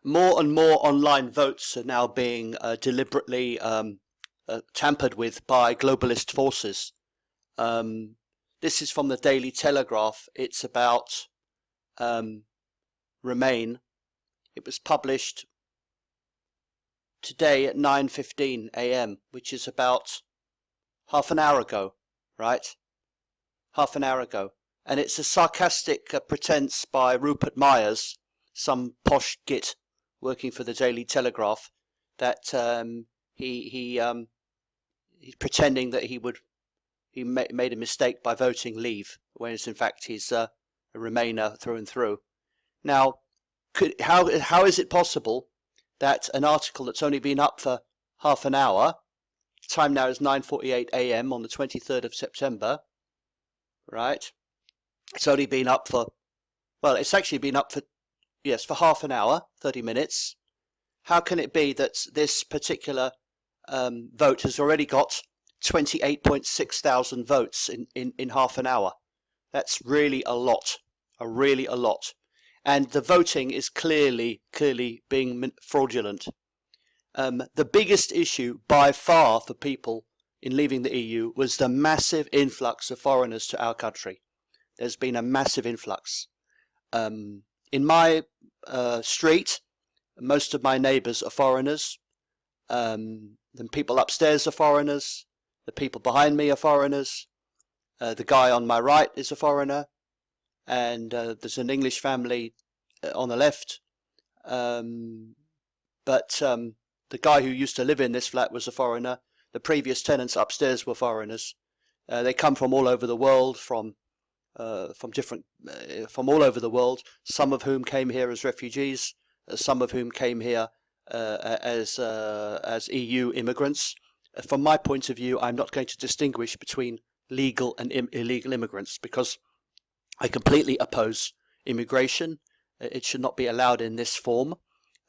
more and more online votes are now being deliberately tampered with by globalist forces. This is from the Daily Telegraph. It's about Remain. It was published today at 9:15 a.m., which is about half an hour ago, right? Half an hour ago. And it's a sarcastic pretense by Rupert Myers, some posh git working for the Daily Telegraph, that he's pretending that he made a mistake by voting Leave, whereas in fact he's a Remainer through and through. Now, how is it possible that an article that's only been up for half an hour, time now is 9:48 a.m. on the 23rd of September, right? It's only been up for, well, it's actually been up for, yes, for half an hour, 30 minutes. How can it be that this particular vote has already got 28.6 thousand votes in half an hour? That's really a lot, really a lot. And the voting is clearly being fraudulent. The biggest issue by far for people in leaving the EU was the massive influx of foreigners to our country. There's been a massive influx. In my street, most of my neighbours are foreigners. The people upstairs are foreigners. The people behind me are foreigners. The guy on my right is a foreigner. And there's an English family on the left. But the guy who used to live in this flat was a foreigner. The previous tenants upstairs were foreigners. They come from all over the world, from all over the world. Some of whom came here as refugees, some of whom came here as EU immigrants. From my point of view, I'm not going to distinguish between legal and illegal immigrants, because I completely oppose immigration. It should not be allowed in this form.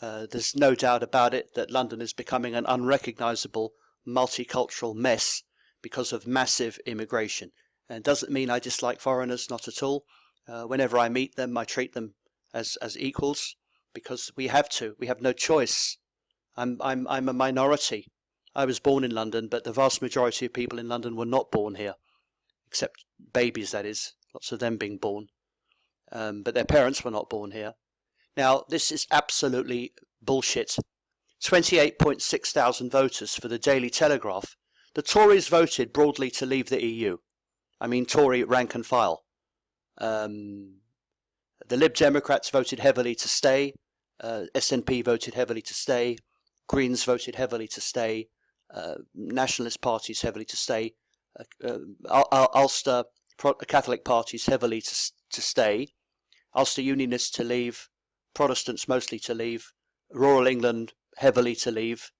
There's no doubt about it that London is becoming an unrecognisable multicultural mess because of massive immigration. And it doesn't mean I dislike foreigners, not at all. Whenever I meet them, I treat them as equals, because we have to. We have no choice. I'm a minority. I was born in London, but the vast majority of people in London were not born here, except babies, that is, lots of them being born. But their parents were not born here. Now, this is absolutely bullshit. 28.6 thousand voters for the Daily Telegraph. The Tories voted broadly to leave the EU. I mean, Tory rank and file. The Lib Democrats voted heavily to stay. SNP voted heavily to stay. Greens voted heavily to stay. Nationalist parties heavily to stay. Ulster Catholic parties heavily to stay. Ulster Unionists to leave. Protestants mostly to leave. Rural England heavily to leave.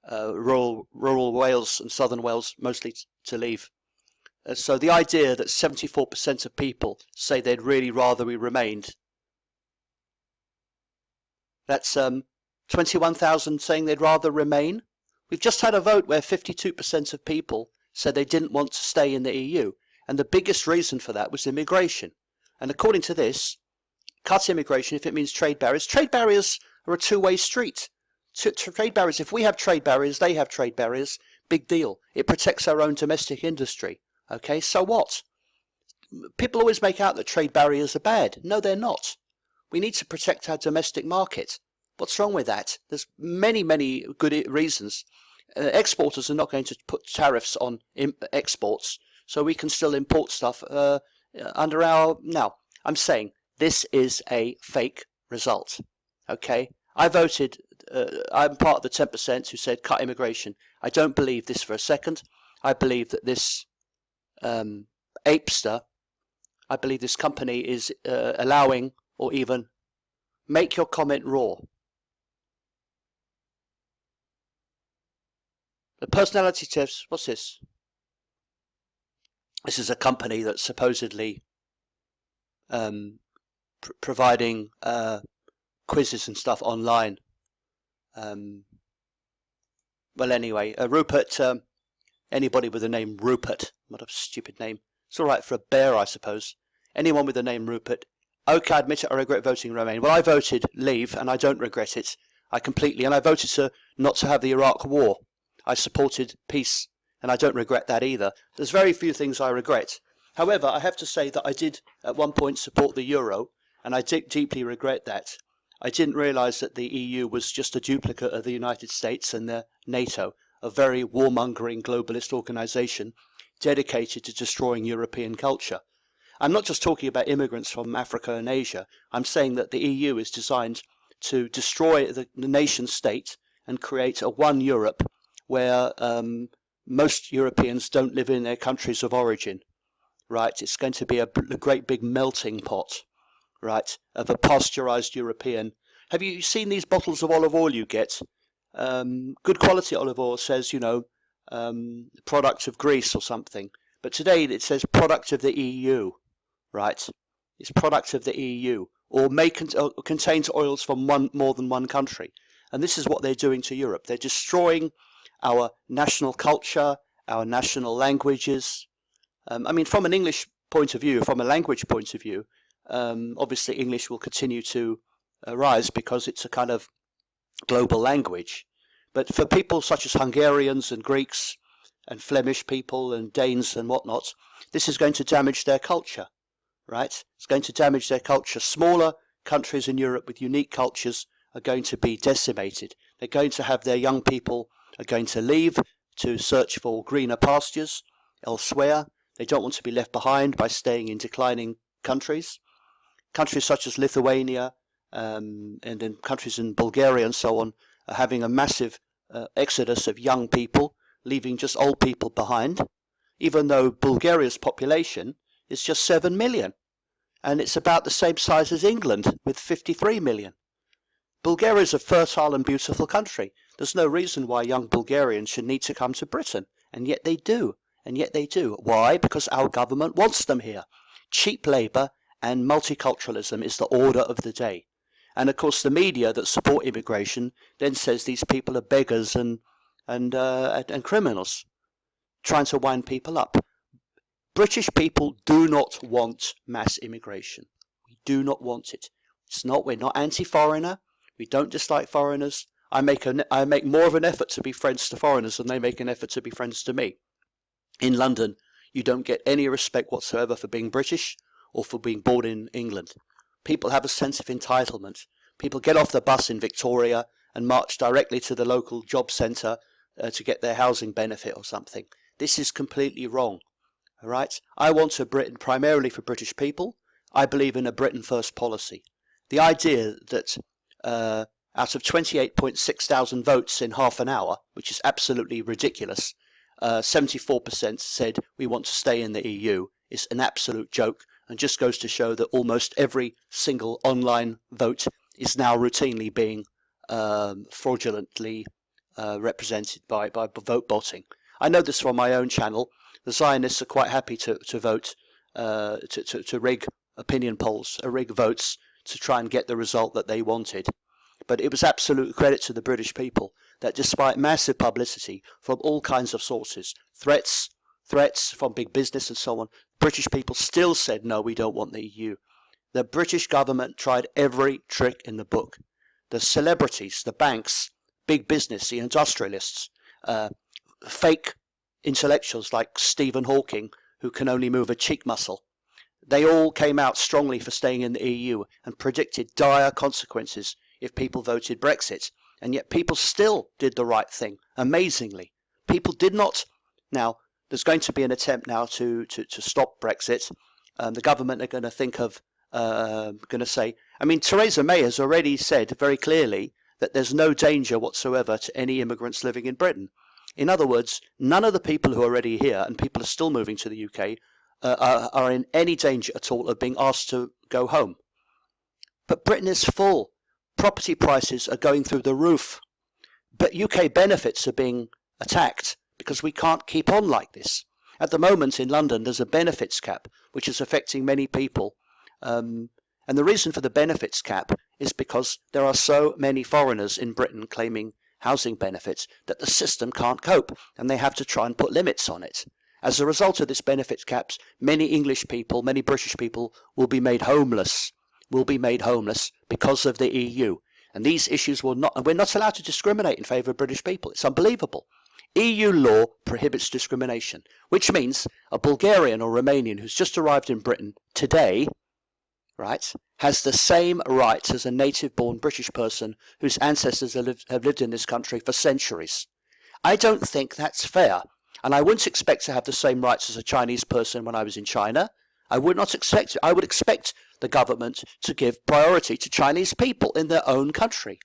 Rural Wales and Southern Wales mostly to leave. So the idea that 74% of people say they'd really rather we remained, that's 21,000 saying they'd rather remain. We've just had a vote where 52% of people said they didn't want to stay in the EU, and the biggest reason for that was immigration. And according to this, cut immigration if it means trade barriers. Trade barriers are a two-way street. Trade barriers, if we have trade barriers, they have trade barriers, big deal. It protects our own domestic industry. Okay, so what? People always make out that trade barriers are bad. No, they're not. We need to protect our domestic market. What's wrong with that? There's many good reasons. Exporters are not going to put tariffs on exports, so we can still import stuff under our... Now, I'm saying this is a fake result. Okay, I voted... I'm part of the 10% who said cut immigration. I don't believe this for a second. I believe that this apester, I believe this company is allowing, or even make your comment raw. The personality test, what's this? This is a company that's supposedly providing quizzes and stuff online. Well, anyway, Rupert, anybody with the name Rupert, what a stupid name. It's all right for a bear, I suppose. Anyone with the name Rupert, Okay, I admit it, I regret voting Remain. Well, I voted Leave, and I don't regret it. I completely, and I voted not to have the Iraq War. I supported peace, and I don't regret that either. There's very few things I regret. However, I have to say that I did at one point support the euro, and I deeply regret that. I didn't realise that the EU was just a duplicate of the United States and the NATO, a very warmongering globalist organisation dedicated to destroying European culture. I'm not just talking about immigrants from Africa and Asia. I'm saying that the EU is designed to destroy the nation state and create a one Europe where most Europeans don't live in their countries of origin, right? It's going to be a great big melting pot, right, of a pasteurized European. Have you seen these bottles of olive oil you get? Good quality olive oil says, you know, product of Greece or something. But today it says product of the EU, right? It's product of the EU, or contains oils from more than one country. And this is what they're doing to Europe. They're destroying our national culture, our national languages. I mean, from an English point of view, from a language point of view, obviously English will continue to rise because it's a kind of global language. But for people such as Hungarians and Greeks and Flemish people and Danes and whatnot, this is going to damage their culture, right? It's going to damage their culture. Smaller countries in Europe with unique cultures are going to be decimated. They're going to have their young people are going to leave to search for greener pastures elsewhere. They don't want to be left behind by staying in declining countries. Countries such as Lithuania and then countries in Bulgaria and so on are having a massive exodus of young people, leaving just old people behind, even though Bulgaria's population is just 7 million. And it's about the same size as England with 53 million. Bulgaria is a fertile and beautiful country. There's no reason why young Bulgarians should need to come to Britain. And yet they do. And yet they do. Why? Because our government wants them here. Cheap labour and multiculturalism is the order of the day. And of course the media that support immigration then says these people are beggars and criminals, trying to wind people up. British people do not want mass immigration. We do not want it. We're not anti-foreigner. We don't dislike foreigners. I make more of an effort to be friends to foreigners than they make an effort to be friends to me. In London, you don't get any respect whatsoever for being British or for being born in England. People have a sense of entitlement. People get off the bus in Victoria and march directly to the local job centre to get their housing benefit or something. This is completely wrong. All right? I want a Britain primarily for British people. I believe in a Britain First policy. The idea that out of 28.6 thousand votes in half an hour, which is absolutely ridiculous, 74% said we want to stay in the EU, is an absolute joke and just goes to show that almost every single online vote is now routinely being fraudulently represented by vote botting. I know this from my own channel. The Zionists are quite happy to vote, to rig opinion polls, rig votes to try and get the result that they wanted. But it was absolute credit to the British people that despite massive publicity from all kinds of sources, threats from big business and so on, British people still said, no, we don't want the EU. The British government tried every trick in the book. The celebrities, the banks, big business, the industrialists, fake intellectuals like Stephen Hawking, who can only move a cheek muscle. They all came out strongly for staying in the EU and predicted dire consequences if people voted Brexit. And yet people still did the right thing, amazingly. People did not. Now, there's going to be an attempt now to stop Brexit. The government are going to think of, going to say, I mean, Theresa May has already said very clearly that there's no danger whatsoever to any immigrants living in Britain. In other words, none of the people who are already here, and people are still moving to the UK, are in any danger at all of being asked to go home. But Britain is full. Property prices are going through the roof. But UK benefits are being attacked because we can't keep on like this. At the moment in London, there's a benefits cap, which is affecting many people. And the reason for the benefits cap is because there are so many foreigners in Britain claiming housing benefits that the system can't cope, and they have to try and put limits on it. As a result of this benefits caps, many English people, many British people will be made homeless. will be made homeless because of the EU. And these issues will not, and we're not allowed to discriminate in favour of British people. It's unbelievable. EU law prohibits discrimination, which means a Bulgarian or Romanian who's just arrived in Britain today, right, has the same rights as a native-born British person whose ancestors have lived in this country for centuries. I don't think that's fair. And I wouldn't expect to have the same rights as a Chinese person when I was in China. I would not expect it. I would expect the government to give priority to Chinese people in their own country.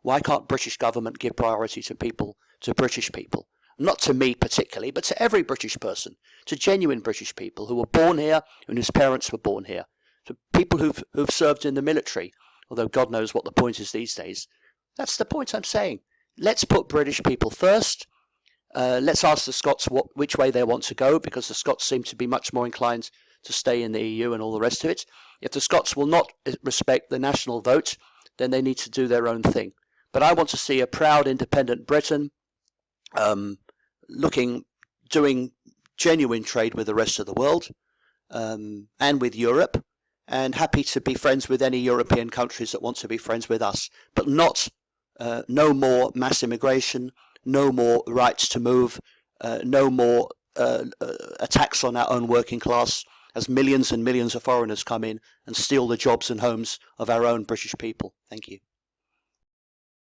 Why can't British government give priority to people, to British people? Not to me particularly, but to every British person, to genuine British people who were born here and whose parents were born here, to people who've served in the military, although God knows what the point is these days. That's the point I'm saying. Let's put British people first. Let's ask the Scots which way they want to go, because the Scots seem to be much more inclined to stay in the EU and all the rest of it. If the Scots will not respect the national vote, then they need to do their own thing. But I want to see a proud, independent Britain doing genuine trade with the rest of the world and with Europe, and happy to be friends with any European countries that want to be friends with us, but not no more mass immigration, no more rights to move, no more attacks on our own working class as millions and millions of foreigners come in and steal the jobs and homes of our own British people. Thank you.